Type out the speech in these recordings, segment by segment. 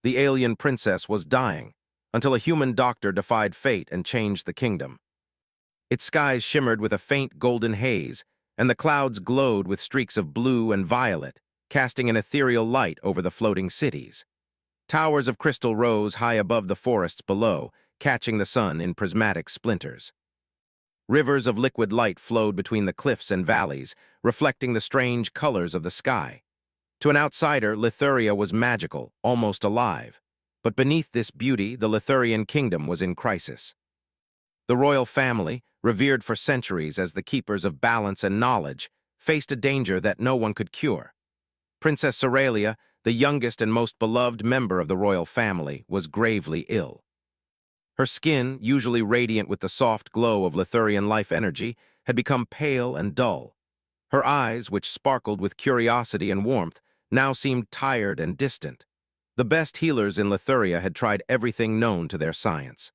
The alien princess was dying, until a human doctor defied fate and changed the kingdom. Its skies shimmered with a faint golden haze, and the clouds glowed with streaks of blue and violet, casting an ethereal light over the floating cities. Towers of crystal rose high above the forests below, catching the sun in prismatic splinters. Rivers of liquid light flowed between the cliffs and valleys, reflecting the strange colors of the sky. To an outsider, Lithuria was magical, almost alive. But beneath this beauty, the Lithurian kingdom was in crisis. The royal family, revered for centuries as the keepers of balance and knowledge, faced a danger that no one could cure. Princess Soralia, the youngest and most beloved member of the royal family, was gravely ill. Her skin, usually radiant with the soft glow of Lithurian life energy, had become pale and dull. Her eyes, which sparkled with curiosity and warmth, now seemed tired and distant. The best healers in Lithuria had tried everything known to their science.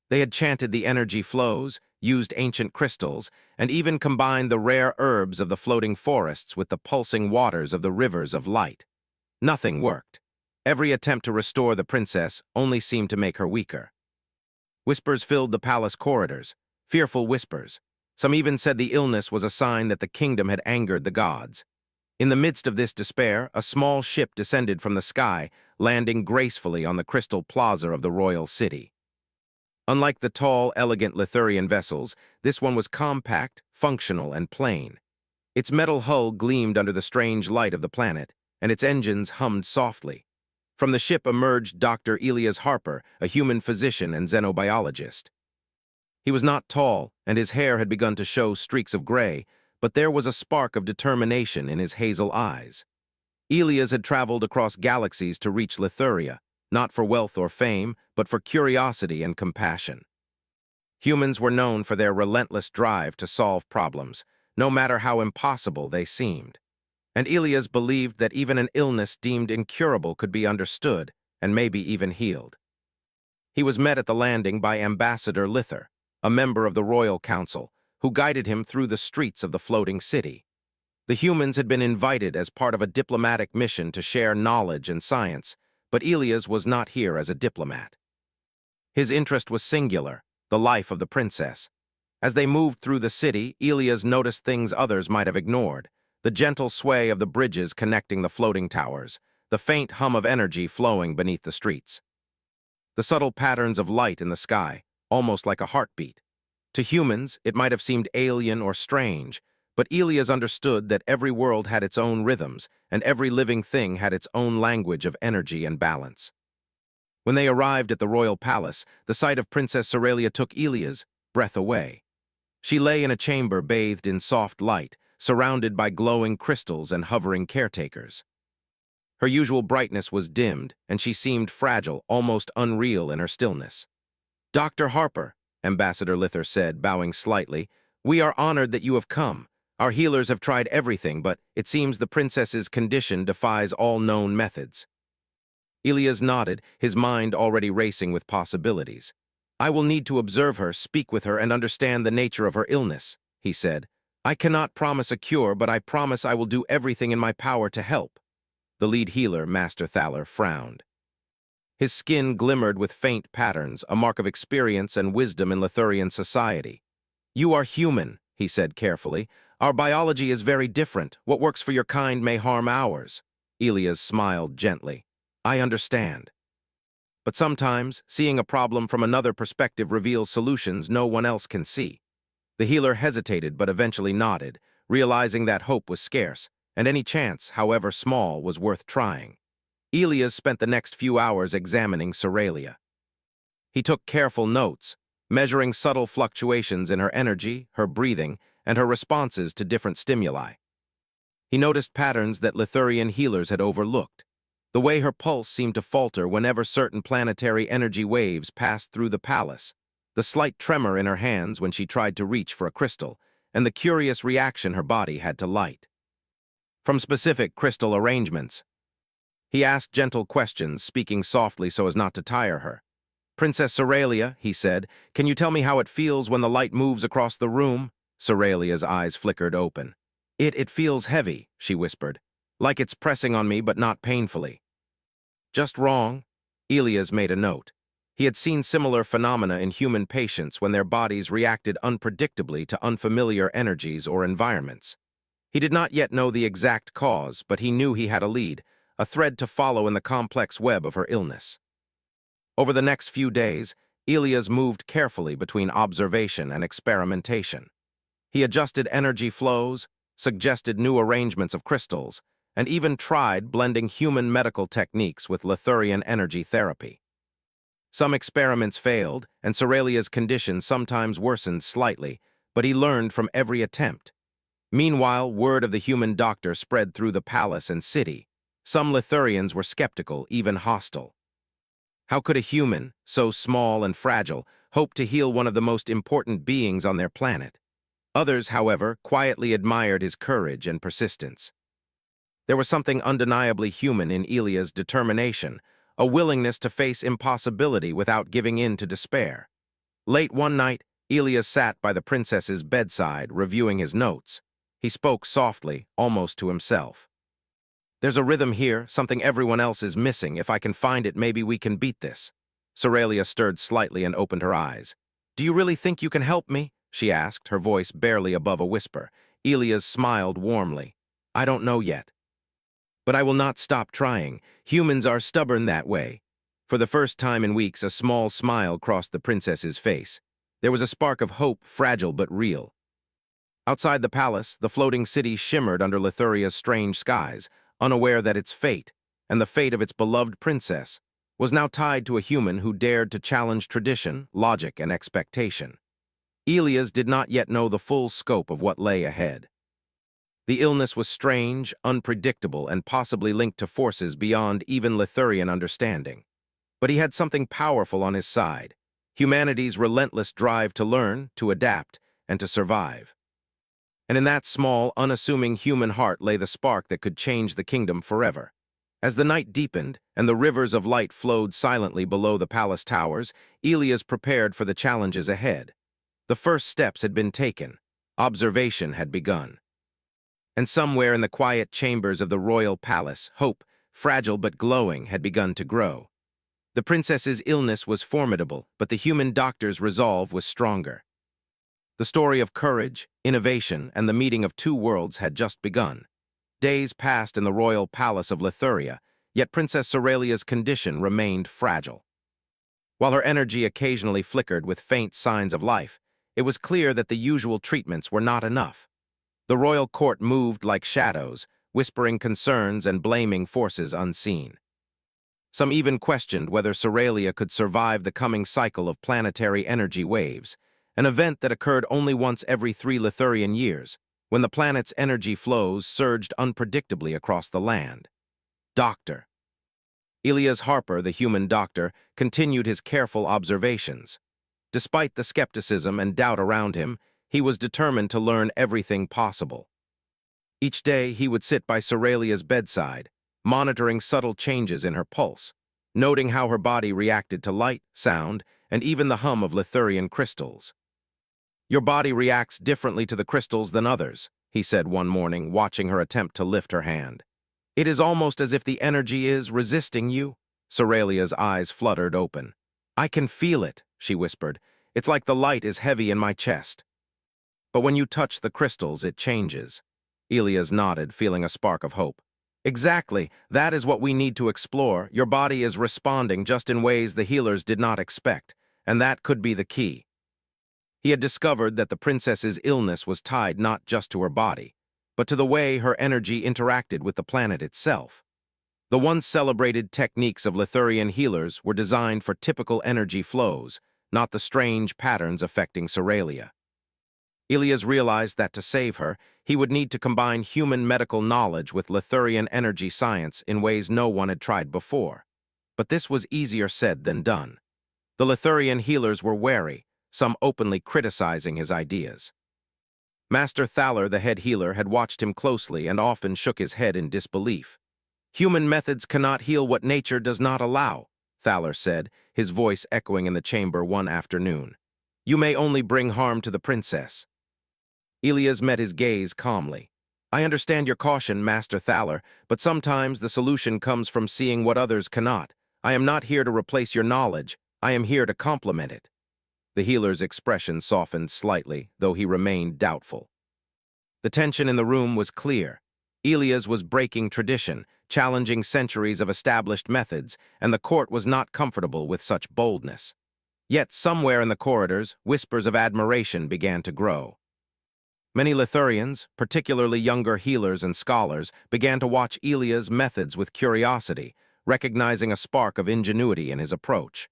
They had chanted the energy flows, used ancient crystals, and even combined the rare herbs of the floating forests with the pulsing waters of the rivers of light. Nothing worked. Every attempt to restore the princess only seemed to make her weaker. Whispers filled the palace corridors, fearful whispers. Some even said the illness was a sign that the kingdom had angered the gods. In the midst of this despair, a small ship descended from the sky, landing gracefully on the crystal plaza of the royal city. Unlike the tall, elegant Lithurian vessels, this one was compact, functional, and plain. Its metal hull gleamed under the strange light of the planet, and its engines hummed softly. From the ship emerged Dr. Elias Harper, a human physician and xenobiologist. He was not tall, and his hair had begun to show streaks of gray, but there was a spark of determination in his hazel eyes. Elias had traveled across galaxies to reach Lithuria, not for wealth or fame, but for curiosity and compassion. Humans were known for their relentless drive to solve problems, no matter how impossible they seemed. And Elias believed that even an illness deemed incurable could be understood and maybe even healed. He was met at the landing by Ambassador Lither, a member of the Royal Council, who guided him through the streets of the floating city. The humans had been invited as part of a diplomatic mission to share knowledge and science, but Elias was not here as a diplomat. His interest was singular, the life of the princess. As they moved through the city, Elias noticed things others might have ignored: the gentle sway of the bridges connecting the floating towers, the faint hum of energy flowing beneath the streets. The subtle patterns of light in the sky, almost like a heartbeat. To humans, it might have seemed alien or strange, but Elias understood that every world had its own rhythms, and every living thing had its own language of energy and balance. When they arrived at the royal palace, the sight of Princess Soralia took Elias' breath away. She lay in a chamber bathed in soft light, surrounded by glowing crystals and hovering caretakers. Her usual brightness was dimmed, and she seemed fragile, almost unreal in her stillness. "Dr. Harper," Ambassador Lither said, bowing slightly, "we are honored that you have come. Our healers have tried everything, but it seems the princess's condition defies all known methods." Elias nodded, his mind already racing with possibilities. "I will need to observe her, speak with her, and understand the nature of her illness," he said. "I cannot promise a cure, but I promise I will do everything in my power to help." The lead healer, Master Thaler, frowned. His skin glimmered with faint patterns, a mark of experience and wisdom in Lithurian society. "You are human," he said carefully. "Our biology is very different. What works for your kind may harm ours." Elias smiled gently. "I understand. But sometimes, seeing a problem from another perspective reveals solutions no one else can see." The healer hesitated but eventually nodded, realizing that hope was scarce, and any chance, however small, was worth trying. Elias spent the next few hours examining Soralia. He took careful notes, measuring subtle fluctuations in her energy, her breathing, and her responses to different stimuli. He noticed patterns that Lithurian healers had overlooked. The way her pulse seemed to falter whenever certain planetary energy waves passed through the palace, the slight tremor in her hands when she tried to reach for a crystal, and the curious reaction her body had to light. From specific crystal arrangements, he asked gentle questions, speaking softly so as not to tire her. "Princess Soralia," he said, "can you tell me how it feels when the light moves across the room?" Soralia's eyes flickered open. It feels heavy," she whispered, "like it's pressing on me but not painfully." Just wrong. Elias made a note. He had seen similar phenomena in human patients when their bodies reacted unpredictably to unfamiliar energies or environments. He did not yet know the exact cause, but he knew he had a lead, a thread to follow in the complex web of her illness. Over the next few days, Elias moved carefully between observation and experimentation. He adjusted energy flows, suggested new arrangements of crystals, and even tried blending human medical techniques with Lithurian energy therapy. Some experiments failed, and Ceralia's condition sometimes worsened slightly, but he learned from every attempt. Meanwhile, word of the human doctor spread through the palace and city. Some Lithurians were skeptical, even hostile. How could a human, so small and fragile, hope to heal one of the most important beings on their planet? Others, however, quietly admired his courage and persistence. There was something undeniably human in Elia's determination, a willingness to face impossibility without giving in to despair. Late one night, Elias sat by the princess's bedside, reviewing his notes. He spoke softly, almost to himself. "There's a rhythm here, something everyone else is missing. If I can find it, maybe we can beat this." Ceralia stirred slightly and opened her eyes. "Do you really think you can help me?" she asked, her voice barely above a whisper. Elias smiled warmly. "I don't know yet. But I will not stop trying. Humans are stubborn that way." For the first time in weeks, a small smile crossed the princess's face. There was a spark of hope, fragile but real. Outside the palace, the floating city shimmered under Lithuria's strange skies, unaware that its fate, and the fate of its beloved princess, was now tied to a human who dared to challenge tradition, logic, and expectation. Elias did not yet know the full scope of what lay ahead. The illness was strange, unpredictable, and possibly linked to forces beyond even Lithurian understanding. But he had something powerful on his side: humanity's relentless drive to learn, to adapt, and to survive. And in that small, unassuming human heart lay the spark that could change the kingdom forever. As the night deepened and the rivers of light flowed silently below the palace towers, Elias prepared for the challenges ahead. The first steps had been taken. Observation had begun. And somewhere in the quiet chambers of the royal palace, hope, fragile but glowing, had begun to grow. The princess's illness was formidable, but the human doctor's resolve was stronger. The story of courage, innovation, and the meeting of two worlds had just begun. Days passed in the royal palace of Lithuria, yet Princess Ceralia's condition remained fragile. While her energy occasionally flickered with faint signs of life, it was clear that the usual treatments were not enough. The royal court moved like shadows, whispering concerns and blaming forces unseen. Some even questioned whether Ceralia could survive the coming cycle of planetary energy waves, an event that occurred only once every 3 Lithurian years, when the planet's energy flows surged unpredictably across the land. Doctor. Elias Harper, the human doctor, continued his careful observations. Despite the skepticism and doubt around him, he was determined to learn everything possible. Each day, he would sit by Ceralia's bedside, monitoring subtle changes in her pulse, noting how her body reacted to light, sound, and even the hum of Lithurian crystals. "Your body reacts differently to the crystals than others," he said one morning, watching her attempt to lift her hand. "It is almost as if the energy is resisting you." Ceralia's eyes fluttered open. "I can feel it," she whispered. "It's like the light is heavy in my chest." "But when you touch the crystals, it changes." Elias nodded, feeling a spark of hope. "Exactly. That is what we need to explore. Your body is responding just in ways the healers did not expect, and that could be the key." He had discovered that the princess's illness was tied not just to her body, but to the way her energy interacted with the planet itself. The once celebrated techniques of Lithurian healers were designed for typical energy flows, not the strange patterns affecting Ceralia. Elias realized that to save her, he would need to combine human medical knowledge with Lithurian energy science in ways no one had tried before. But this was easier said than done. The Lithurian healers were wary, some openly criticizing his ideas. Master Thaler, the head healer, had watched him closely and often shook his head in disbelief. "Human methods cannot heal what nature does not allow," Thaler said, his voice echoing in the chamber one afternoon. "You may only bring harm to the princess." Elias met his gaze calmly. I understand your caution, Master Thaler, but sometimes the solution comes from seeing what others cannot. I am not here to replace your knowledge. I am here to complement it. The healer's expression softened slightly, though he remained doubtful. The tension in the room was clear. Elias was breaking tradition, challenging centuries of established methods, and the court was not comfortable with such boldness. Yet somewhere in the corridors, whispers of admiration began to grow. Many Lithurians, particularly younger healers and scholars, began to watch Elias' methods with curiosity, recognizing a spark of ingenuity in his approach.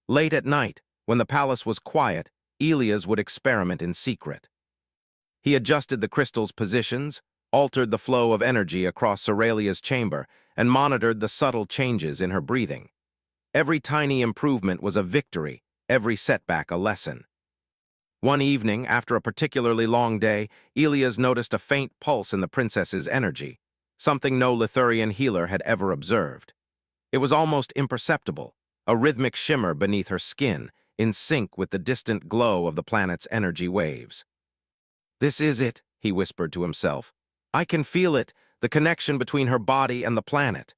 Late at night, when the palace was quiet, Elias would experiment in secret. He adjusted the crystal's positions, altered the flow of energy across Ceralia's chamber, and monitored the subtle changes in her breathing. Every tiny improvement was a victory, every setback a lesson. One evening, after a particularly long day, Elias noticed a faint pulse in the princess's energy, something no Lithurian healer had ever observed. It was almost imperceptible, a rhythmic shimmer beneath her skin, in sync with the distant glow of the planet's energy waves. "This is it," he whispered to himself. "I can feel it, the connection between her body and the planet."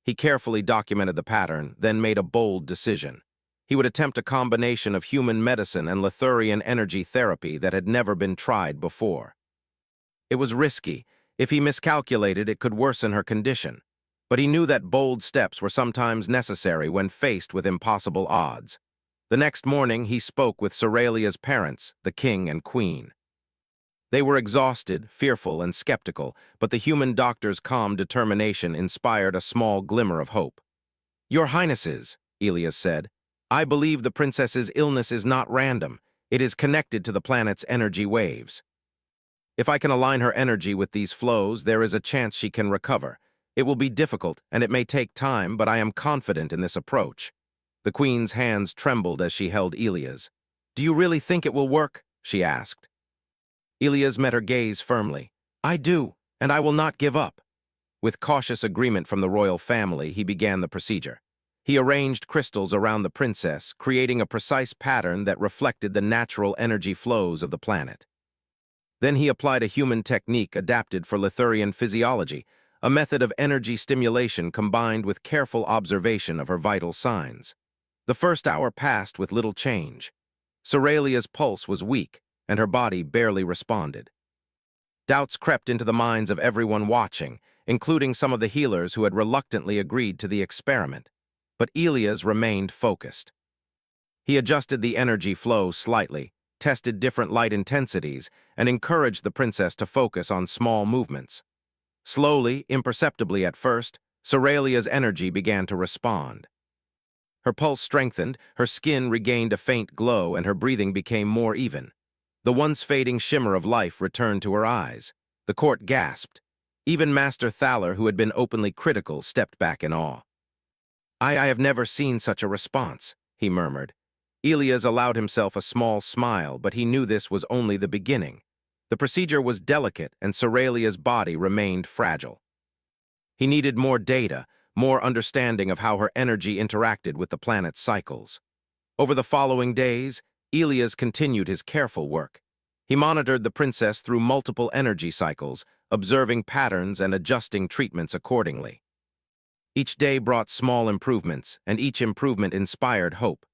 He carefully documented the pattern, then made a bold decision. He would attempt a combination of human medicine and Lithurian energy therapy that had never been tried before. It was risky. If he miscalculated, it could worsen her condition. But he knew that bold steps were sometimes necessary when faced with impossible odds. The next morning, he spoke with Ceralia's parents, the king and queen. They were exhausted, fearful, and skeptical, but the human doctor's calm determination inspired a small glimmer of hope. "Your Highnesses," Elias said, "I believe the princess's illness is not random. It is connected to the planet's energy waves. If I can align her energy with these flows, there is a chance she can recover. It will be difficult, and it may take time, but I am confident in this approach." The queen's hands trembled as she held Elias. "Do you really think it will work?" she asked. Elias met her gaze firmly. "I do, and I will not give up." With cautious agreement from the royal family, he began the procedure. He arranged crystals around the princess, creating a precise pattern that reflected the natural energy flows of the planet. Then he applied a human technique adapted for Lithurian physiology, a method of energy stimulation combined with careful observation of her vital signs. The first hour passed with little change. Ceralia's pulse was weak, and her body barely responded. Doubts crept into the minds of everyone watching, including some of the healers who had reluctantly agreed to the experiment. But Elias remained focused. He adjusted the energy flow slightly, tested different light intensities, and encouraged the princess to focus on small movements. Slowly, imperceptibly at first, Ceralia's energy began to respond. Her pulse strengthened, her skin regained a faint glow, and her breathing became more even. The once fading shimmer of life returned to her eyes. The court gasped. Even Master Thaler, who had been openly critical, stepped back in awe. I have never seen such a response," he murmured. Elias allowed himself a small smile, but he knew this was only the beginning. The procedure was delicate, and Ceralia's body remained fragile. He needed more data, more understanding of how her energy interacted with the planet's cycles. Over the following days, Elias continued his careful work. He monitored the princess through multiple energy cycles, observing patterns and adjusting treatments accordingly. Each day brought small improvements, and each improvement inspired hope.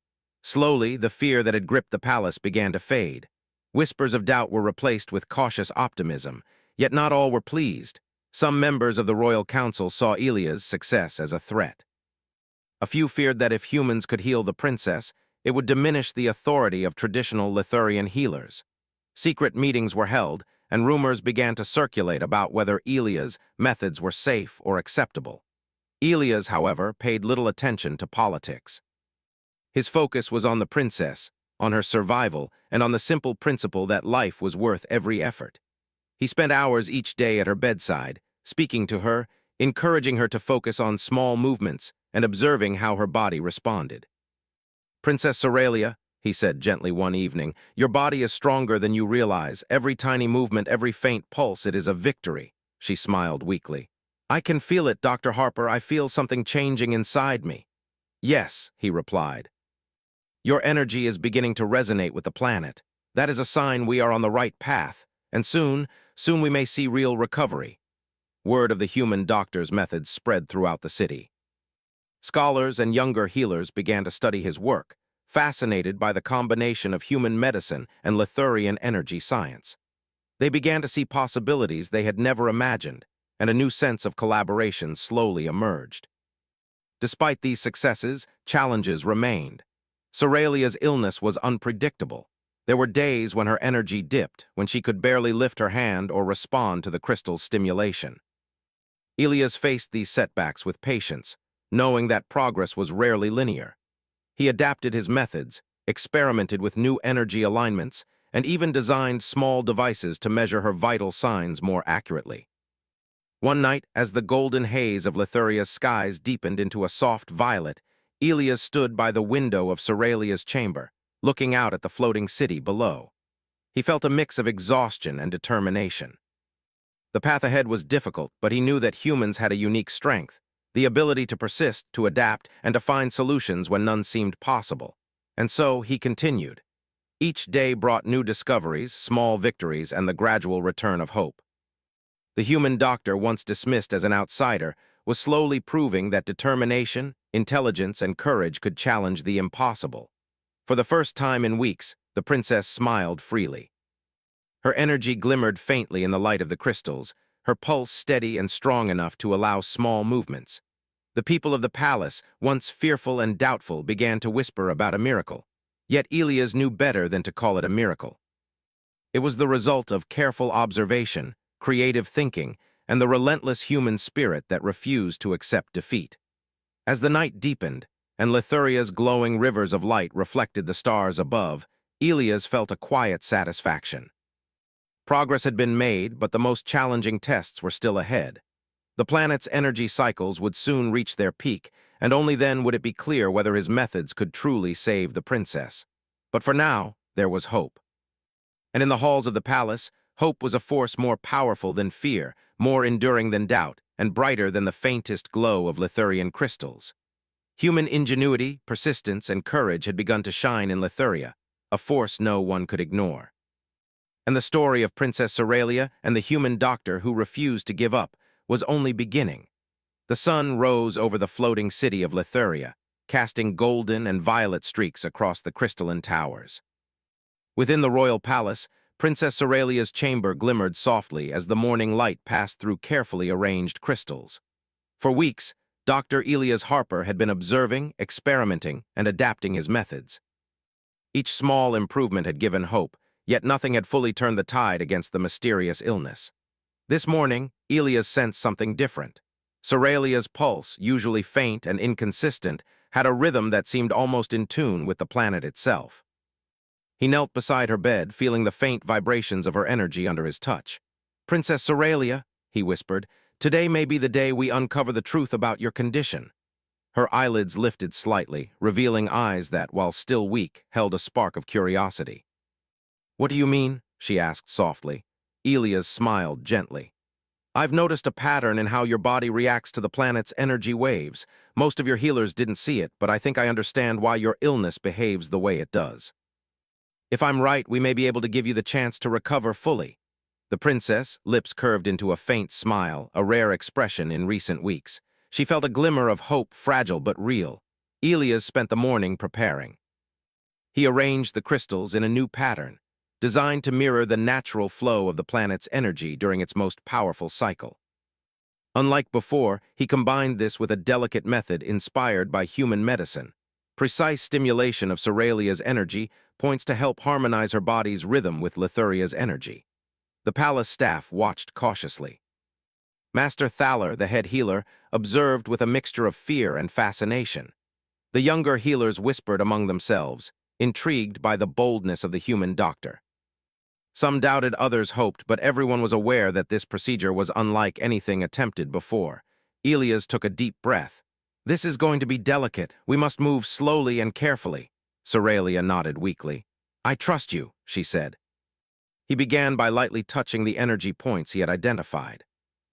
Slowly, the fear that had gripped the palace began to fade. Whispers of doubt were replaced with cautious optimism, yet not all were pleased. Some members of the royal council saw Elias' success as a threat. A few feared that if humans could heal the princess, it would diminish the authority of traditional Lithurian healers. Secret meetings were held, and rumors began to circulate about whether Elias' methods were safe or acceptable. Elias, however, paid little attention to politics. His focus was on the princess, on her survival, and on the simple principle that life was worth every effort. He spent hours each day at her bedside, speaking to her, encouraging her to focus on small movements, and observing how her body responded. "Princess Ceralia," he said gently one evening, "your body is stronger than you realize. Every tiny movement, every faint pulse, it is a victory." She smiled weakly. "I can feel it, Dr. Harper. I feel something changing inside me." "Yes," he replied. "Your energy is beginning to resonate with the planet. That is a sign we are on the right path, And soon we may see real recovery. Word of the human doctor's methods spread throughout the city. Scholars and younger healers began to study his work, fascinated by the combination of human medicine and Lithurian energy science. They began to see possibilities they had never imagined, and a new sense of collaboration slowly emerged. Despite these successes, challenges remained. Ceralia's illness was unpredictable. There were days when her energy dipped, when she could barely lift her hand or respond to the crystal's stimulation. Elias faced these setbacks with patience, knowing that progress was rarely linear. He adapted his methods, experimented with new energy alignments, and even designed small devices to measure her vital signs more accurately. One night, as the golden haze of Lithuria's skies deepened into a soft violet, Elias stood by the window of Ceralia's chamber, looking out at the floating city below. He felt a mix of exhaustion and determination. The path ahead was difficult, but he knew that humans had a unique strength, the ability to persist, to adapt, and to find solutions when none seemed possible. And so he continued. Each day brought new discoveries, small victories, and the gradual return of hope. The human doctor, once dismissed as an outsider, was slowly proving that determination, intelligence, and courage could challenge the impossible. For the first time in weeks, the princess smiled freely. Her energy glimmered faintly in the light of the crystals, her pulse steady and strong enough to allow small movements. The people of the palace, once fearful and doubtful, began to whisper about a miracle. Yet Elias knew better than to call it a miracle. It was the result of careful observation, creative thinking, and the relentless human spirit that refused to accept defeat. As the night deepened, and Lithuria's glowing rivers of light reflected the stars above, Elias felt a quiet satisfaction. Progress had been made, but the most challenging tests were still ahead. The planet's energy cycles would soon reach their peak, and only then would it be clear whether his methods could truly save the princess. But for now, there was hope. And in the halls of the palace, hope was a force more powerful than fear, more enduring than doubt, and brighter than the faintest glow of Lithurian crystals. Human ingenuity, persistence, and courage had begun to shine in Lithuria, a force no one could ignore. And the story of Princess Ceralia and the human doctor who refused to give up was only beginning. The sun rose over the floating city of Lithuria, casting golden and violet streaks across the crystalline towers. Within the royal palace, Princess Ceralia's chamber glimmered softly as the morning light passed through carefully arranged crystals. For weeks, Dr. Elias Harper had been observing, experimenting, and adapting his methods. Each small improvement had given hope, yet nothing had fully turned the tide against the mysterious illness. This morning, Elias sensed something different. Ceralia's pulse, usually faint and inconsistent, had a rhythm that seemed almost in tune with the planet itself. He knelt beside her bed, feeling the faint vibrations of her energy under his touch. "Princess Ceralia," he whispered, "today may be the day we uncover the truth about your condition." Her eyelids lifted slightly, revealing eyes that, while still weak, held a spark of curiosity. "What do you mean?" she asked softly. Elias smiled gently. "I've noticed a pattern in how your body reacts to the planet's energy waves. Most of your healers didn't see it, but I think I understand why your illness behaves the way it does. If I'm right, we may be able to give you the chance to recover fully." The princess, lips curved into a faint smile, a rare expression in recent weeks. She felt a glimmer of hope, fragile but real. Elias spent the morning preparing. He arranged the crystals in a new pattern, designed to mirror the natural flow of the planet's energy during its most powerful cycle. Unlike before, he combined this with a delicate method inspired by human medicine. Precise stimulation of Ceralia's energy points to help harmonize her body's rhythm with Lithuria's energy. The palace staff watched cautiously. Master Thaler, the head healer, observed with a mixture of fear and fascination. The younger healers whispered among themselves, intrigued by the boldness of the human doctor. Some doubted, others hoped, but everyone was aware that this procedure was unlike anything attempted before. Elias took a deep breath. "This is going to be delicate. We must move slowly and carefully." Ceralia nodded weakly. "I trust you," she said. He began by lightly touching the energy points he had identified.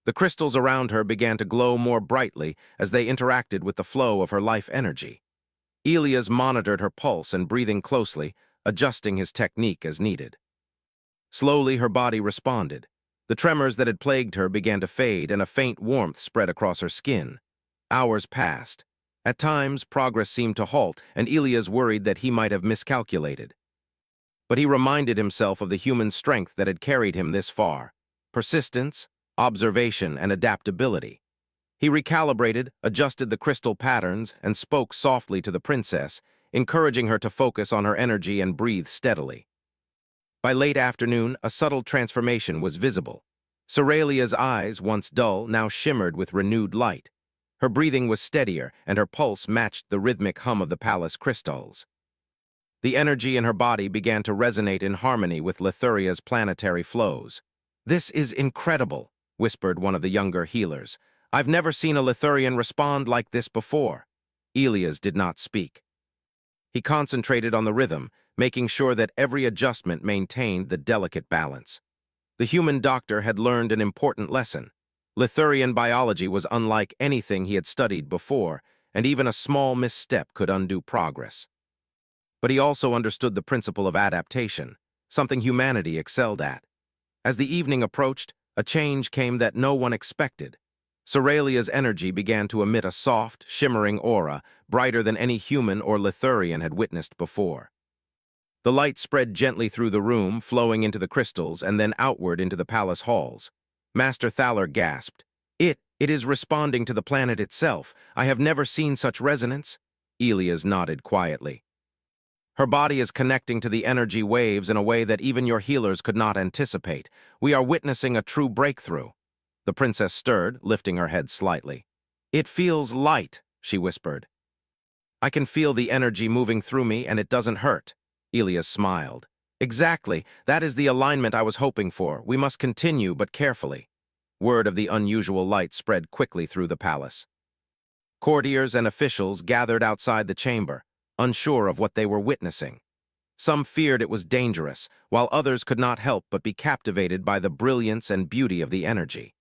The crystals around her began to glow more brightly as they interacted with the flow of her life energy. Elias monitored her pulse and breathing closely, adjusting his technique as needed. Slowly, her body responded. The tremors that had plagued her began to fade, and a faint warmth spread across her skin. Hours passed. At times, progress seemed to halt, and Elias worried that he might have miscalculated. But he reminded himself of the human strength that had carried him this far: persistence, observation, and adaptability. He recalibrated, adjusted the crystal patterns, and spoke softly to the princess, encouraging her to focus on her energy and breathe steadily. By late afternoon, a subtle transformation was visible. Ceralia's eyes, once dull, now shimmered with renewed light. Her breathing was steadier, and her pulse matched the rhythmic hum of the palace crystals. The energy in her body began to resonate in harmony with Lithuria's planetary flows. "This is incredible," whispered one of the younger healers. "I've never seen a Lithurian respond like this before." Elias did not speak. He concentrated on the rhythm, making sure that every adjustment maintained the delicate balance. The human doctor had learned an important lesson. Lithurian biology was unlike anything he had studied before, and even a small misstep could undo progress. But he also understood the principle of adaptation, something humanity excelled at. As the evening approached, a change came that no one expected. Ceralia's energy began to emit a soft, shimmering aura, brighter than any human or Lithurian had witnessed before. The light spread gently through the room, flowing into the crystals and then outward into the palace halls. Master Thaler gasped. It is responding to the planet itself. I have never seen such resonance." Elias nodded quietly. "Her body is connecting to the energy waves in a way that even your healers could not anticipate. We are witnessing a true breakthrough." The princess stirred, lifting her head slightly. "It feels light," she whispered. "I can feel the energy moving through me, and it doesn't hurt." Elias smiled. "Exactly. That is the alignment I was hoping for. We must continue, but carefully." Word of the unusual light spread quickly through the palace. Courtiers and officials gathered outside the chamber, unsure of what they were witnessing. Some feared it was dangerous, while others could not help but be captivated by the brilliance and beauty of the energy.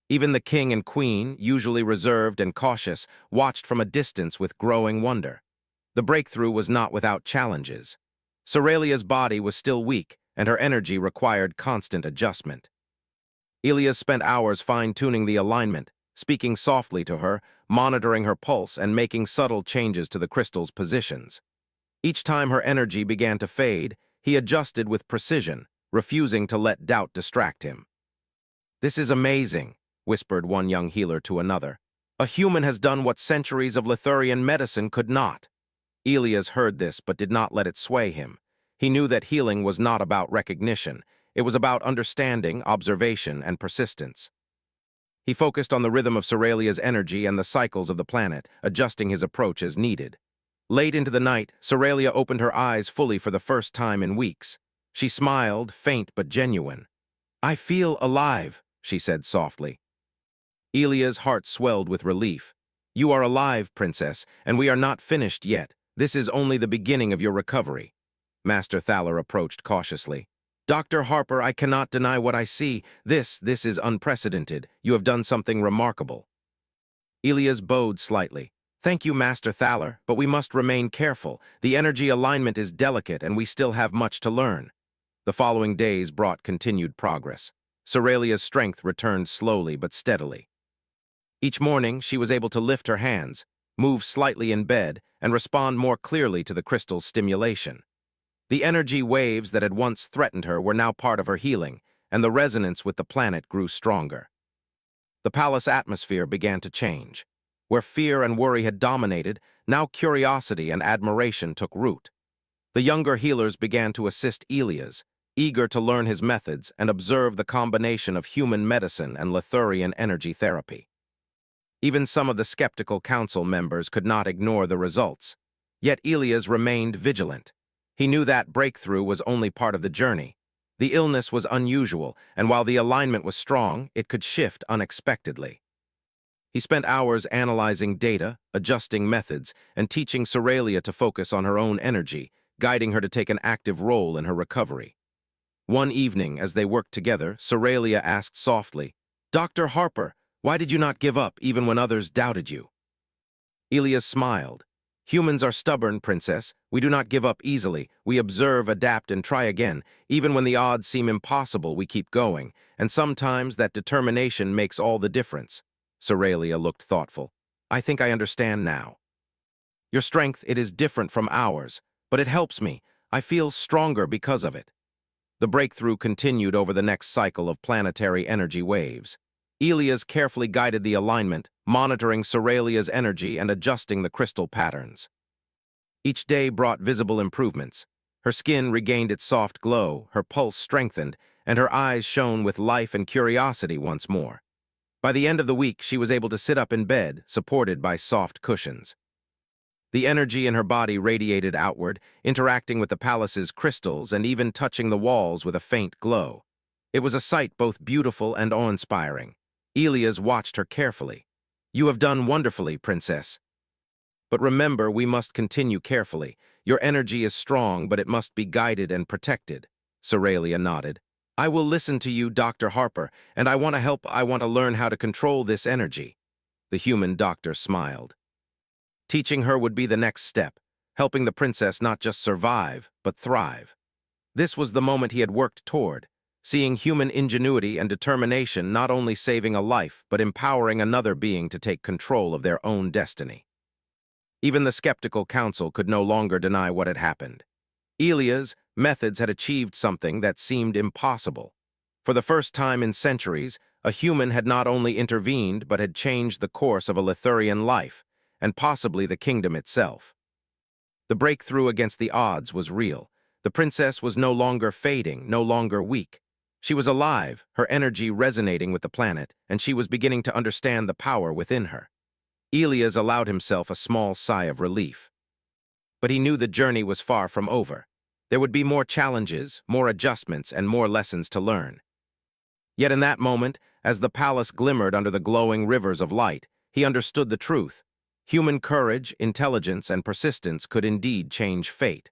Even the king and queen, usually reserved and cautious, watched from a distance with growing wonder. The breakthrough was not without challenges. Ceralia's body was still weak, and her energy required constant adjustment. Elias spent hours fine-tuning the alignment, speaking softly to her, monitoring her pulse, and making subtle changes to the crystal's positions. Each time her energy began to fade, he adjusted with precision, refusing to let doubt distract him. "This is amazing," whispered one young healer to another. "A human has done what centuries of Lithurian medicine could not." Elias heard this but did not let it sway him. He knew that healing was not about recognition. It was about understanding, observation, and persistence. He focused on the rhythm of Ceralia's energy and the cycles of the planet, adjusting his approach as needed. Late into the night, Ceralia opened her eyes fully for the first time in weeks. She smiled, faint but genuine. "I feel alive," she said softly. Elia's heart swelled with relief. "You are alive, princess, and we are not finished yet. This is only the beginning of your recovery." Master Thaler approached cautiously. "Dr. Harper, I cannot deny what I see. This is unprecedented. You have done something remarkable." Elias bowed slightly. "Thank you, Master Thaler, but we must remain careful. The energy alignment is delicate, and we still have much to learn." The following days brought continued progress. Ceralia's strength returned slowly but steadily. Each morning, she was able to lift her hands, move slightly in bed, and respond more clearly to the crystal's stimulation. The energy waves that had once threatened her were now part of her healing, and the resonance with the planet grew stronger. The palace atmosphere began to change. Where fear and worry had dominated, now curiosity and admiration took root. The younger healers began to assist Elias, eager to learn his methods and observe the combination of human medicine and Lithurian energy therapy. Even some of the skeptical council members could not ignore the results. Yet Elias remained vigilant. He knew that breakthrough was only part of the journey. The illness was unusual, and while the alignment was strong, it could shift unexpectedly. He spent hours analyzing data, adjusting methods, and teaching Ceralia to focus on her own energy, guiding her to take an active role in her recovery. One evening, as they worked together, Ceralia asked softly, "Dr. Harper, why did you not give up even when others doubted you?" Elias smiled. Humans are stubborn, princess. We do not give up easily. We observe, adapt, and try again. Even when the odds seem impossible, we keep going. And sometimes that determination makes all the difference. Soralia looked thoughtful. I think I understand now. Your strength, it is different from ours, but it helps me. I feel stronger because of it. The breakthrough continued over the next cycle of planetary energy waves. Elias carefully guided the alignment, monitoring Soralia's energy and adjusting the crystal patterns. Each day brought visible improvements. Her skin regained its soft glow, her pulse strengthened, and her eyes shone with life and curiosity once more. By the end of the week, she was able to sit up in bed, supported by soft cushions. The energy in her body radiated outward, interacting with the palace's crystals and even touching the walls with a faint glow. It was a sight both beautiful and awe-inspiring. Elias watched her carefully. You have done wonderfully, princess. But remember, we must continue carefully. Your energy is strong, but it must be guided and protected. Soralia nodded. I will listen to you, Dr. Harper, and I want to help. I want to learn how to control this energy. The human doctor smiled. Teaching her would be the next step, helping the princess not just survive, but thrive. This was the moment he had worked toward, seeing human ingenuity and determination not only saving a life, but empowering another being to take control of their own destiny. Even the skeptical council could no longer deny what had happened. Elia's methods had achieved something that seemed impossible. For the first time in centuries, a human had not only intervened, but had changed the course of a Lithurian life, and possibly the kingdom itself. The breakthrough against the odds was real. The princess was no longer fading, no longer weak. She was alive, her energy resonating with the planet, and she was beginning to understand the power within her. Elias allowed himself a small sigh of relief. But he knew the journey was far from over. There would be more challenges, more adjustments, and more lessons to learn. Yet in that moment, as the palace glimmered under the glowing rivers of light, he understood the truth. Human courage, intelligence, and persistence could indeed change fate.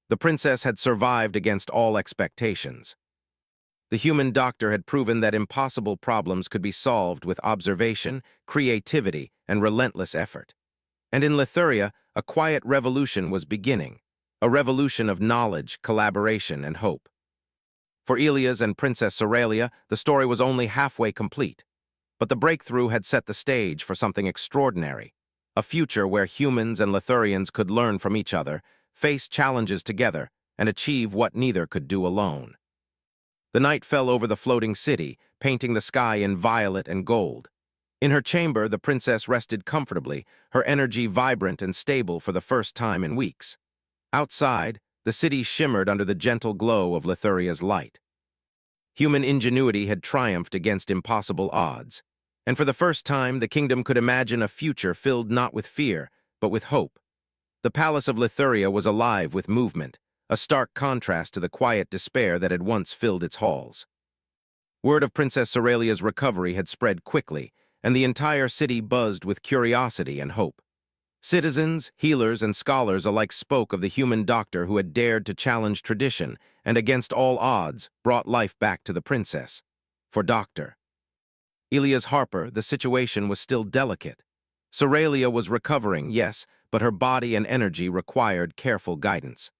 The princess had survived against all expectations. The human doctor had proven that impossible problems could be solved with observation, creativity, and relentless effort. And in Lithuria, a quiet revolution was beginning, a revolution of knowledge, collaboration, and hope. For Elias and Princess Soralia, the story was only halfway complete. But the breakthrough had set the stage for something extraordinary. A future where humans and Lithurians could learn from each other, face challenges together, and achieve what neither could do alone. The night fell over the floating city, painting the sky in violet and gold. In her chamber, the princess rested comfortably, her energy vibrant and stable for the first time in weeks. Outside, the city shimmered under the gentle glow of Lithuria's light. Human ingenuity had triumphed against impossible odds. And for the first time, the kingdom could imagine a future filled not with fear, but with hope. The palace of Lithuria was alive with movement, a stark contrast to the quiet despair that had once filled its halls. Word of Princess Soralia's recovery had spread quickly, and the entire city buzzed with curiosity and hope. Citizens, healers, and scholars alike spoke of the human doctor who had dared to challenge tradition and, against all odds, brought life back to the princess. For Dr. Elias Harper, the situation was still delicate. Soralia was recovering, yes, but her body and energy required careful guidance.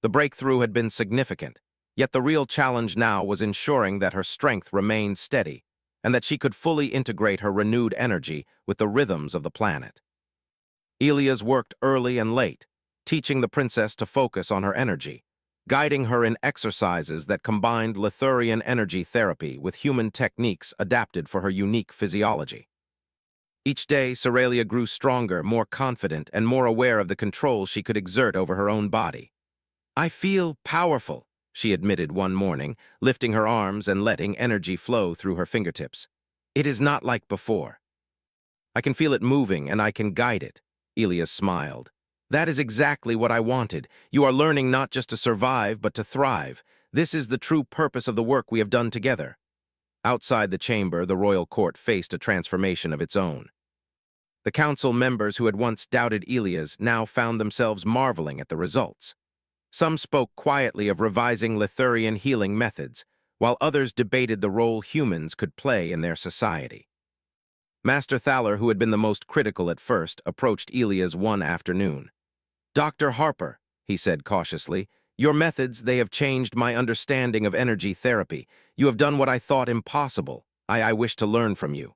The breakthrough had been significant, yet the real challenge now was ensuring that her strength remained steady and that she could fully integrate her renewed energy with the rhythms of the planet. Elias worked early and late, teaching the princess to focus on her energy, guiding her in exercises that combined Lithurian energy therapy with human techniques adapted for her unique physiology. Each day, Soralia grew stronger, more confident, and more aware of the control she could exert over her own body. I feel powerful, she admitted one morning, lifting her arms and letting energy flow through her fingertips. It is not like before. I can feel it moving and I can guide it. Elias smiled. That is exactly what I wanted. You are learning not just to survive, but to thrive. This is the true purpose of the work we have done together. Outside the chamber, the royal court faced a transformation of its own. The council members who had once doubted Elias now found themselves marveling at the results. Some spoke quietly of revising Lithurian healing methods, while others debated the role humans could play in their society. Master Thaler, who had been the most critical at first, approached Elias one afternoon. "Dr. Harper," he said cautiously, "your methods, they have changed my understanding of energy therapy. You have done what I thought impossible. I wish to learn from you."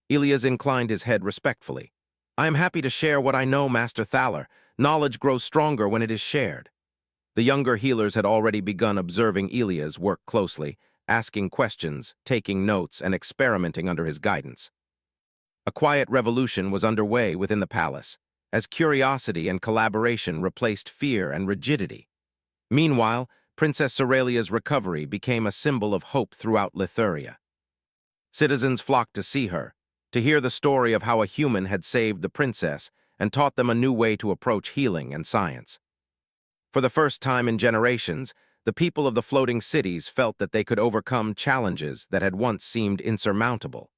Elias inclined his head respectfully. "I am happy to share what I know, Master Thaler. Knowledge grows stronger when it is shared." The younger healers had already begun observing Elias work closely, asking questions, taking notes, and experimenting under his guidance. A quiet revolution was underway within the palace, as curiosity and collaboration replaced fear and rigidity. Meanwhile, Princess Ceralia's recovery became a symbol of hope throughout Lithuria. Citizens flocked to see her, to hear the story of how a human had saved the princess and taught them a new way to approach healing and science. For the first time in generations, the people of the floating cities felt that they could overcome challenges that had once seemed insurmountable.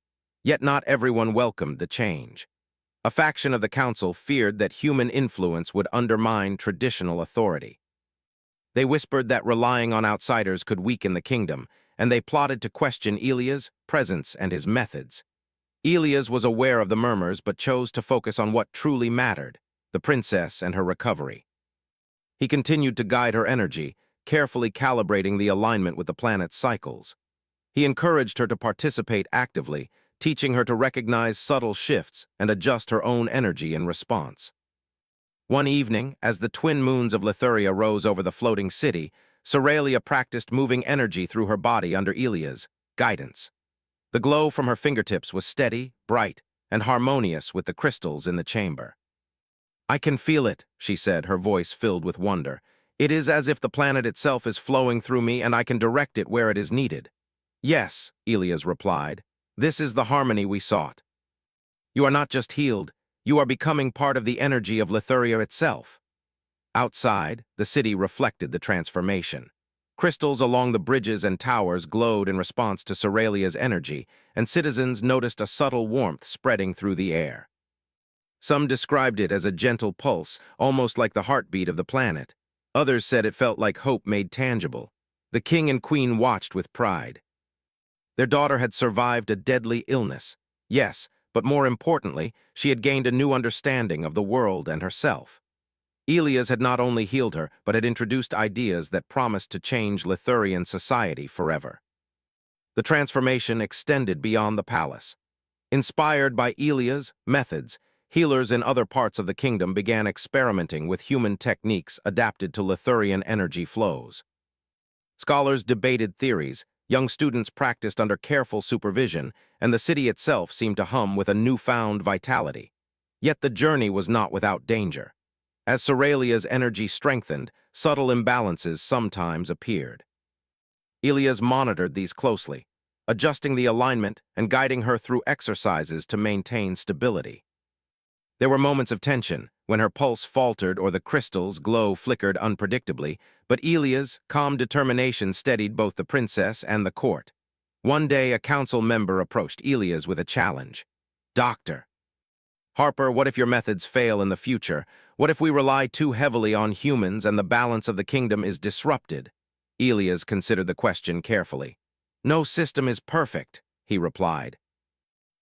Yet not everyone welcomed the change. A faction of the council feared that human influence would undermine traditional authority. They whispered that relying on outsiders could weaken the kingdom, and they plotted to question Elias' presence and his methods. Elias was aware of the murmurs but chose to focus on what truly mattered, the princess and her recovery. He continued to guide her energy, carefully calibrating the alignment with the planet's cycles. He encouraged her to participate actively, teaching her to recognize subtle shifts and adjust her own energy in response. One evening, as the twin moons of Lithuria rose over the floating city, Ceralia practiced moving energy through her body under Elias' guidance. The glow from her fingertips was steady, bright, and harmonious with the crystals in the chamber. "I can feel it," she said, her voice filled with wonder. "It is as if the planet itself is flowing through me and I can direct it where it is needed." "Yes," Elias replied. "This is the harmony we sought. You are not just healed, you are becoming part of the energy of Lithuria itself." Outside, the city reflected the transformation. Crystals along the bridges and towers glowed in response to Ceralia's energy, and citizens noticed a subtle warmth spreading through the air. Some described it as a gentle pulse, almost like the heartbeat of the planet. Others said it felt like hope made tangible. The king and queen watched with pride. Their daughter had survived a deadly illness. Yes, but more importantly, she had gained a new understanding of the world and herself. Elias had not only healed her, but had introduced ideas that promised to change Lithurian society forever. The transformation extended beyond the palace. Inspired by Elias' methods, healers in other parts of the kingdom began experimenting with human techniques adapted to Lithurian energy flows. Scholars debated theories, young students practiced under careful supervision, and the city itself seemed to hum with a newfound vitality. Yet the journey was not without danger. As Ceralia's energy strengthened, subtle imbalances sometimes appeared. Elias monitored these closely, adjusting the alignment and guiding her through exercises to maintain stability. There were moments of tension, when her pulse faltered or the crystal's glow flickered unpredictably, but Elias' calm determination steadied both the princess and the court. One day, a council member approached Elias with a challenge. "Doctor Harper, what if your methods fail in the future? What if we rely too heavily on humans and the balance of the kingdom is disrupted?" Elias considered the question carefully. "No system is perfect," he replied.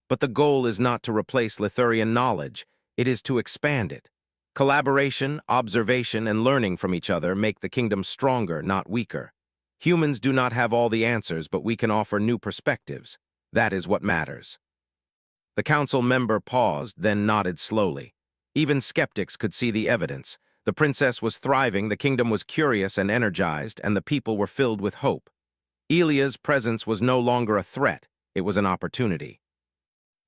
"But the goal is not to replace Lithurian knowledge, it is to expand it. Collaboration, observation, and learning from each other make the kingdom stronger, not weaker. Humans do not have all the answers, but we can offer new perspectives. That is what matters." The council member paused, then nodded slowly. Even skeptics could see the evidence. The princess was thriving, the kingdom was curious and energized, and the people were filled with hope. Elias' presence was no longer a threat, it was an opportunity.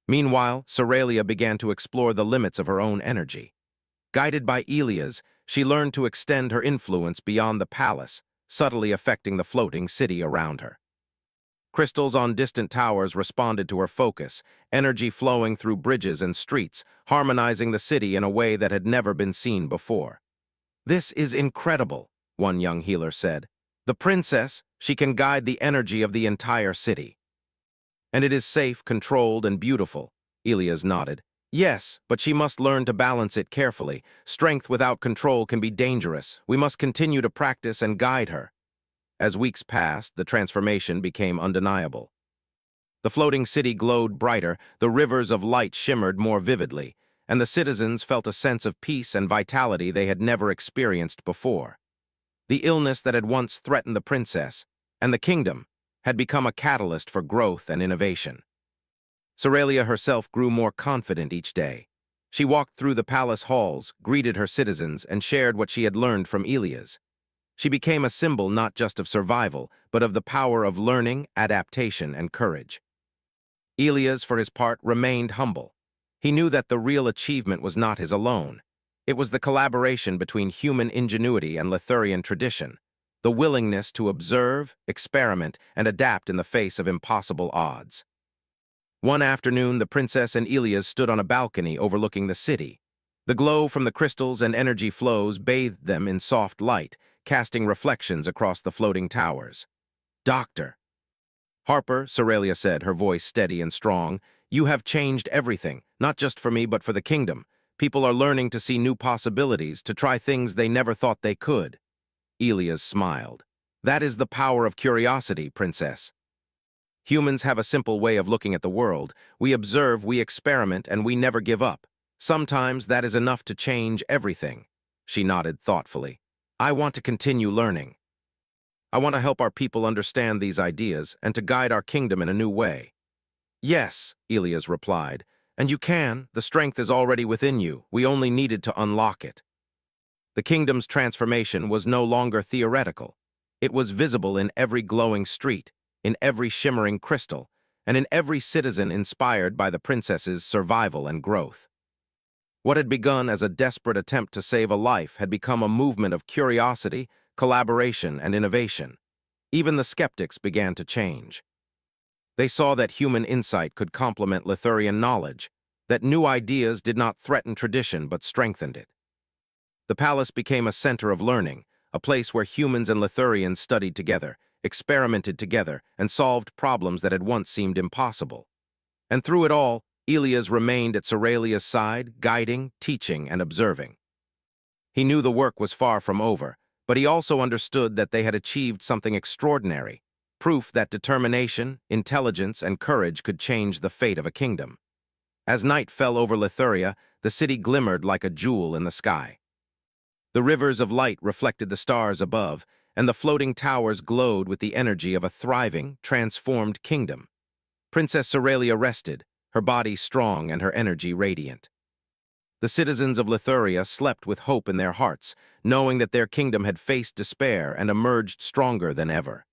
Meanwhile, Ceralia began to explore the limits of her own energy. Guided by Elias, she learned to extend her influence beyond the palace, subtly affecting the floating city around her. Crystals on distant towers responded to her focus, energy flowing through bridges and streets, harmonizing the city in a way that had never been seen before. "This is incredible," one young healer said. "The princess, she can guide the energy of the entire city." "And it is safe, controlled, and beautiful," Elias nodded. "Yes, but she must learn to balance it carefully. Strength without control can be dangerous. We must continue to practice and guide her." As weeks passed, the transformation became undeniable. The floating city glowed brighter, the rivers of light shimmered more vividly, and the citizens felt a sense of peace and vitality they had never experienced before. The illness that had once threatened the princess and the kingdom had become a catalyst for growth and innovation. Cerelia herself grew more confident each day. She walked through the palace halls, greeted her citizens, and shared what she had learned from Elias. She became a symbol not just of survival, but of the power of learning, adaptation, and courage. Elias, for his part, remained humble. He knew that the real achievement was not his alone. It was the collaboration between human ingenuity and Lithurian tradition, the willingness to observe, experiment, and adapt in the face of impossible odds. One afternoon, the princess and Elias stood on a balcony overlooking the city. The glow from the crystals and energy flows bathed them in soft light, casting reflections across the floating towers. "Doctor," Harper, Cerelia said, her voice steady and strong, "you have changed everything, not just for me but for the kingdom. People are learning to see new possibilities, to try things they never thought they could." Elias smiled. "That is the power of curiosity, princess. Humans have a simple way of looking at the world. We observe, we experiment, and we never give up. Sometimes that is enough to change everything." She nodded thoughtfully. "I want to continue learning. I want to help our people understand these ideas and to guide our kingdom in a new way." "Yes," Elias replied, "and you can. The strength is already within you. We only needed to unlock it." The kingdom's transformation was no longer theoretical. It was visible in every glowing street, in every shimmering crystal, and in every citizen inspired by the princess's survival and growth. What had begun as a desperate attempt to save a life had become a movement of curiosity, collaboration, and innovation. Even the skeptics began to change. They saw that human insight could complement Lithurian knowledge, that new ideas did not threaten tradition but strengthened it. The palace became a center of learning, a place where humans and Lithurians studied together, experimented together, and solved problems that had once seemed impossible. And through it all, Elias remained at Cerelia's side, guiding, teaching, and observing. He knew the work was far from over, but he also understood that they had achieved something extraordinary, proof that determination, intelligence, and courage could change the fate of a kingdom. As night fell over Lithuria, the city glimmered like a jewel in the sky. The rivers of light reflected the stars above, and the floating towers glowed with the energy of a thriving, transformed kingdom. Princess Cerelia rested, her body strong and her energy radiant. The citizens of Lithuria slept with hope in their hearts, knowing that their kingdom had faced despair and emerged stronger than ever.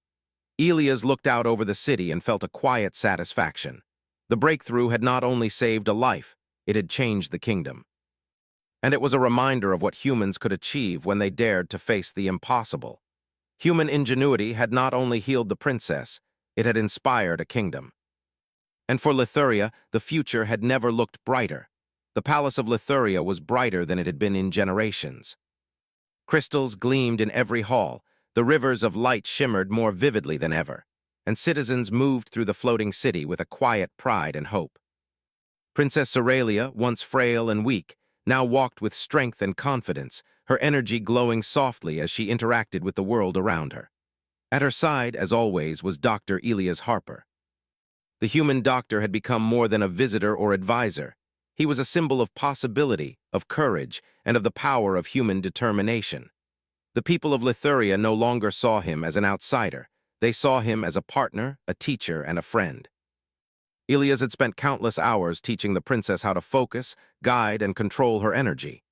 Elias looked out over the city and felt a quiet satisfaction. The breakthrough had not only saved a life, it had changed the kingdom. And it was a reminder of what humans could achieve when they dared to face the impossible. Human ingenuity had not only healed the princess, it had inspired a kingdom. And for Lithuria, the future had never looked brighter. The palace of Lithuria was brighter than it had been in generations. Crystals gleamed in every hall, the rivers of light shimmered more vividly than ever, and citizens moved through the floating city with a quiet pride and hope. Princess Cerelia, once frail and weak, now walked with strength and confidence, her energy glowing softly as she interacted with the world around her. At her side, as always, was Dr. Elias Harper. The human doctor had become more than a visitor or advisor. He was a symbol of possibility, of courage, and of the power of human determination. The people of Lithuria no longer saw him as an outsider. They saw him as a partner, a teacher, and a friend. Elias had spent countless hours teaching the princess how to focus, guide, and control her energy.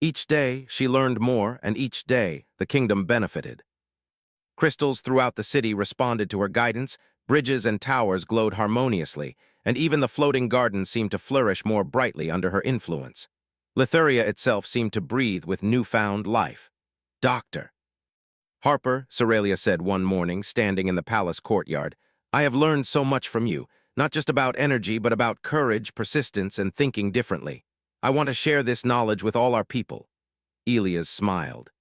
Each day, she learned more, and each day, the kingdom benefited. Crystals throughout the city responded to her guidance, bridges and towers glowed harmoniously, and even the floating gardens seemed to flourish more brightly under her influence. Lithuria itself seemed to breathe with newfound life. "Doctor," Harper, Cerelia said one morning, standing in the palace courtyard, "I have learned so much from you, not just about energy, but about courage, persistence, and thinking differently. I want to share this knowledge with all our people." Elias smiled.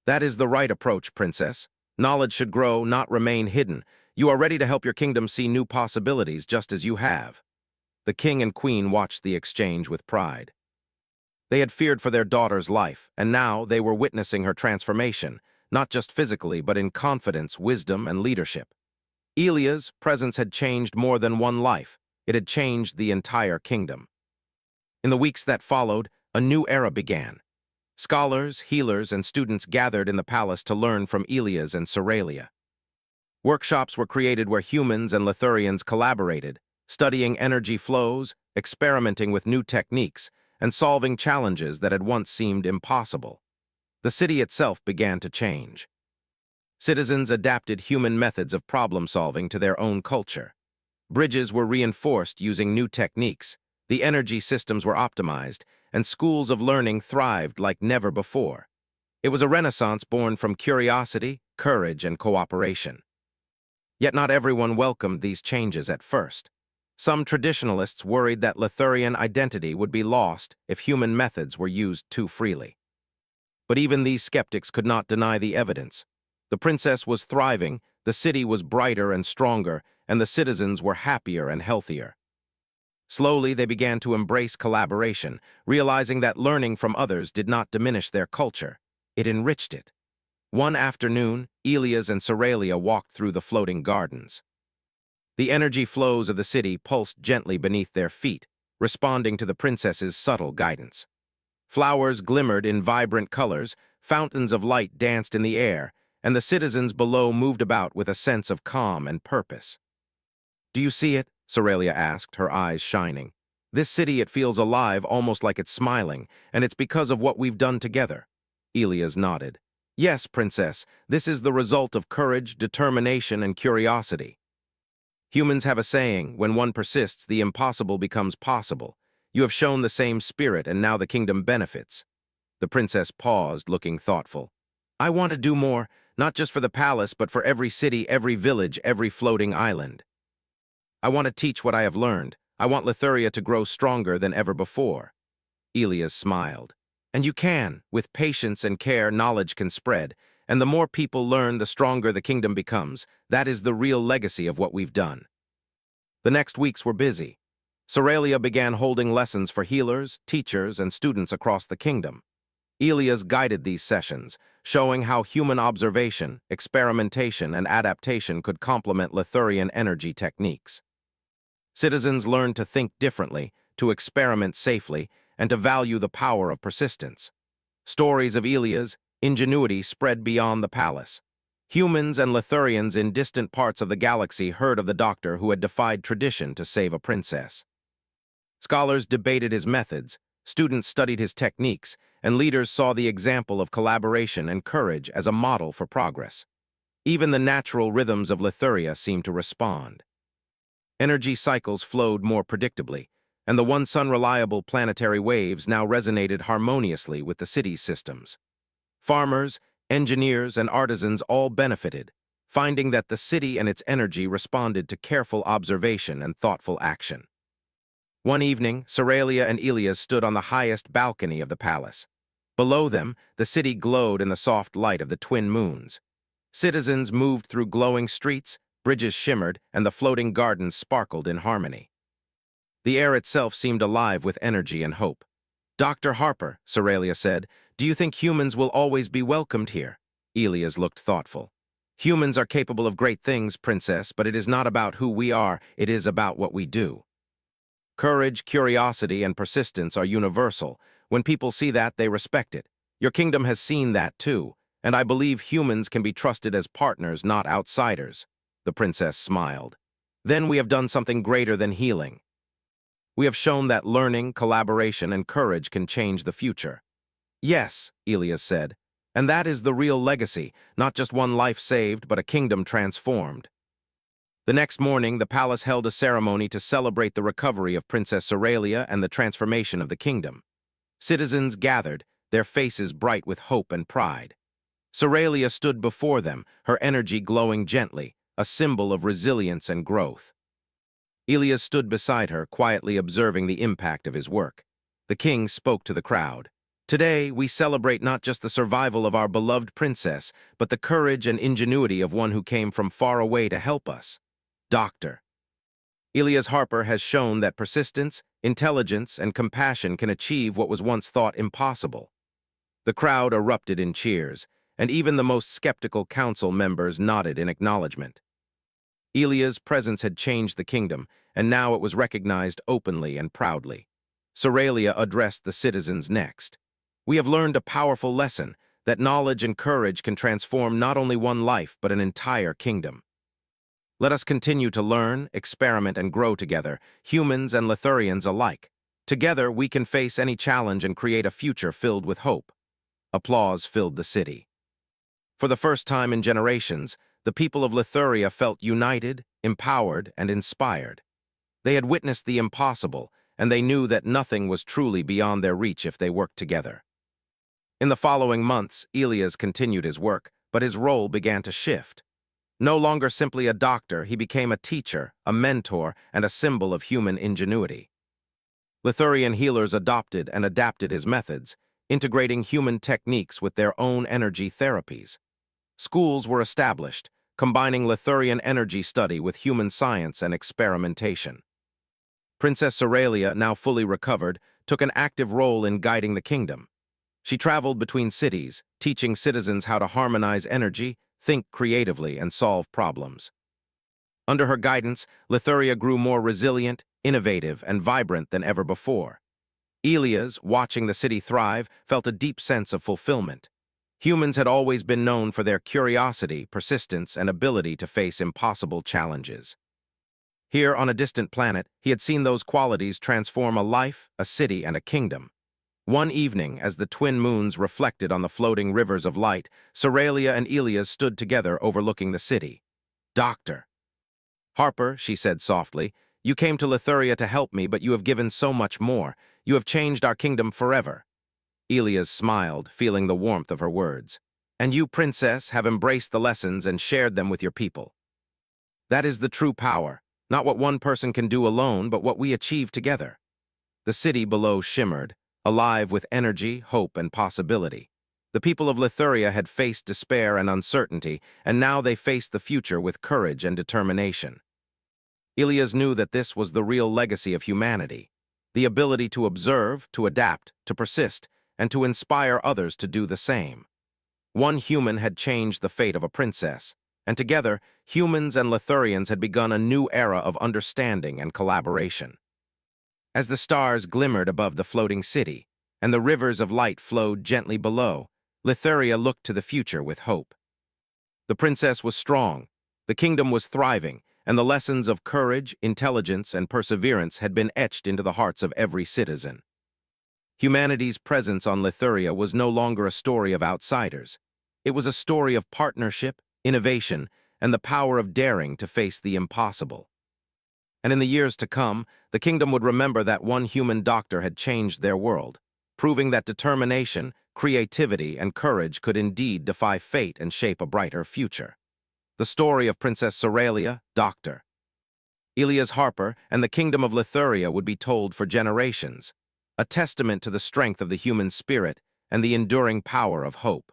"That is the right approach, princess. Knowledge should grow, not remain hidden. You are ready to help your kingdom see new possibilities, just as you have." The king and queen watched the exchange with pride. They had feared for their daughter's life, and now they were witnessing her transformation, not just physically, but in confidence, wisdom, and leadership. Elia's presence had changed more than one life. It had changed the entire kingdom. In the weeks that followed, a new era began. Scholars, healers, and students gathered in the palace to learn from Elias and Soralia. Workshops were created where humans and Lithurians collaborated, studying energy flows, experimenting with new techniques, and solving challenges that had once seemed impossible. The city itself began to change. Citizens adapted human methods of problem-solving to their own culture. Bridges were reinforced using new techniques, the energy systems were optimized, and schools of learning thrived like never before. It was a renaissance born from curiosity, courage, and cooperation. Yet not everyone welcomed these changes at first. Some traditionalists worried that Lithurian identity would be lost if human methods were used too freely. But even these skeptics could not deny the evidence. The princess was thriving, the city was brighter and stronger, and the citizens were happier and healthier. Slowly, they began to embrace collaboration, realizing that learning from others did not diminish their culture. It enriched it. One afternoon, Elias and Soralia walked through the floating gardens. The energy flows of the city pulsed gently beneath their feet, responding to the princess's subtle guidance. Flowers glimmered in vibrant colors, fountains of light danced in the air, and the citizens below moved about with a sense of calm and purpose. "Do you see it?" Soralia asked, her eyes shining. "This city, it feels alive, almost like it's smiling, and it's because of what we've done together." Elias nodded. "Yes, princess, this is the result of courage, determination, and curiosity. Humans have a saying, when one persists, the impossible becomes possible. You have shown the same spirit, and now the kingdom benefits." The princess paused, looking thoughtful. "I want to do more, not just for the palace, but for every city, every village, every floating island. I want to teach what I have learned. I want Lithuria to grow stronger than ever before." Elias smiled. "And you can. With patience and care, knowledge can spread. And the more people learn, the stronger the kingdom becomes. That is the real legacy of what we've done." The next weeks were busy. Soralia began holding lessons for healers, teachers, and students across the kingdom. Elias guided these sessions, showing how human observation, experimentation, and adaptation could complement Lithurian energy techniques. Citizens learned to think differently, to experiment safely, and to value the power of persistence. Stories of Elias' ingenuity spread beyond the palace. Humans and Lithurians in distant parts of the galaxy heard of the doctor who had defied tradition to save a princess. Scholars debated his methods, students studied his techniques, and leaders saw the example of collaboration and courage as a model for progress. Even the natural rhythms of Lithuria seemed to respond. Energy cycles flowed more predictably, and the once unreliable planetary waves now resonated harmoniously with the city's systems. Farmers, engineers, and artisans all benefited, finding that the city and its energy responded to careful observation and thoughtful action. One evening, Soralia and Elias stood on the highest balcony of the palace. Below them, the city glowed in the soft light of the twin moons. Citizens moved through glowing streets, bridges shimmered, and the floating gardens sparkled in harmony. The air itself seemed alive with energy and hope. "Dr. Harper," Soralia said, "do you think humans will always be welcomed here?" Elias looked thoughtful. "Humans are capable of great things, princess, but it is not about who we are, it is about what we do. Courage, curiosity, and persistence are universal. When people see that, they respect it. Your kingdom has seen that too, and I believe humans can be trusted as partners, not outsiders." The princess smiled. "Then we have done something greater than healing. We have shown that learning, collaboration, and courage can change the future." "Yes," Elias said, "and that is the real legacy, not just one life saved, but a kingdom transformed." The next morning, the palace held a ceremony to celebrate the recovery of Princess Soralia and the transformation of the kingdom. Citizens gathered, their faces bright with hope and pride. Soralia stood before them, her energy glowing gently, a symbol of resilience and growth. Elias stood beside her, quietly observing the impact of his work. The king spoke to the crowd. "Today, we celebrate not just the survival of our beloved princess, but the courage and ingenuity of one who came from far away to help us. Dr. Elias Harper has shown that persistence, intelligence, and compassion can achieve what was once thought impossible." The crowd erupted in cheers, and even the most skeptical council members nodded in acknowledgement. Elia's presence had changed the kingdom, and now it was recognized openly and proudly. Soralia addressed the citizens next. We have learned a powerful lesson, that knowledge and courage can transform not only one life but an entire kingdom. Let us continue to learn, experiment, and grow together, humans and Lithurians alike. Together, we can face any challenge and create a future filled with hope. Applause filled the city. For the first time in generations, the people of Lithuria felt united, empowered, and inspired. They had witnessed the impossible, and they knew that nothing was truly beyond their reach if they worked together. In the following months, Elias continued his work, but his role began to shift. No longer simply a doctor, he became a teacher, a mentor, and a symbol of human ingenuity. Lithurian healers adopted and adapted his methods, integrating human techniques with their own energy therapies. Schools were established, combining Lithurian energy study with human science and experimentation. Princess Soralia, now fully recovered, took an active role in guiding the kingdom. She traveled between cities, teaching citizens how to harmonize energy, think creatively, and solve problems. Under her guidance, Lithuria grew more resilient, innovative, and vibrant than ever before. Elias, watching the city thrive, felt a deep sense of fulfillment. Humans had always been known for their curiosity, persistence, and ability to face impossible challenges. Here, on a distant planet, he had seen those qualities transform a life, a city, and a kingdom. One evening, as the twin moons reflected on the floating rivers of light, Soralia and Elias stood together overlooking the city. "Doctor." "Harper," she said softly, "you came to Lithuria to help me, but you have given so much more. You have changed our kingdom forever." Elias smiled, feeling the warmth of her words. "And you, princess, have embraced the lessons and shared them with your people. That is the true power, not what one person can do alone, but what we achieve together." The city below shimmered, alive with energy, hope, and possibility. The people of Lithuria had faced despair and uncertainty, and now they faced the future with courage and determination. Elias knew that this was the real legacy of humanity, the ability to observe, to adapt, to persist, and to inspire others to do the same. One human had changed the fate of a princess, and together, humans and Lithurians had begun a new era of understanding and collaboration. As the stars glimmered above the floating city, and the rivers of light flowed gently below, Lithuria looked to the future with hope. The princess was strong, the kingdom was thriving, and the lessons of courage, intelligence, and perseverance had been etched into the hearts of every citizen. Humanity's presence on Lithuria was no longer a story of outsiders. It was a story of partnership, innovation, and the power of daring to face the impossible. And in the years to come, the kingdom would remember that one human doctor had changed their world, proving that determination, creativity, and courage could indeed defy fate and shape a brighter future. The story of Princess Soralia, Dr. Elias Harper, and the kingdom of Lithuria would be told for generations, a testament to the strength of the human spirit and the enduring power of hope.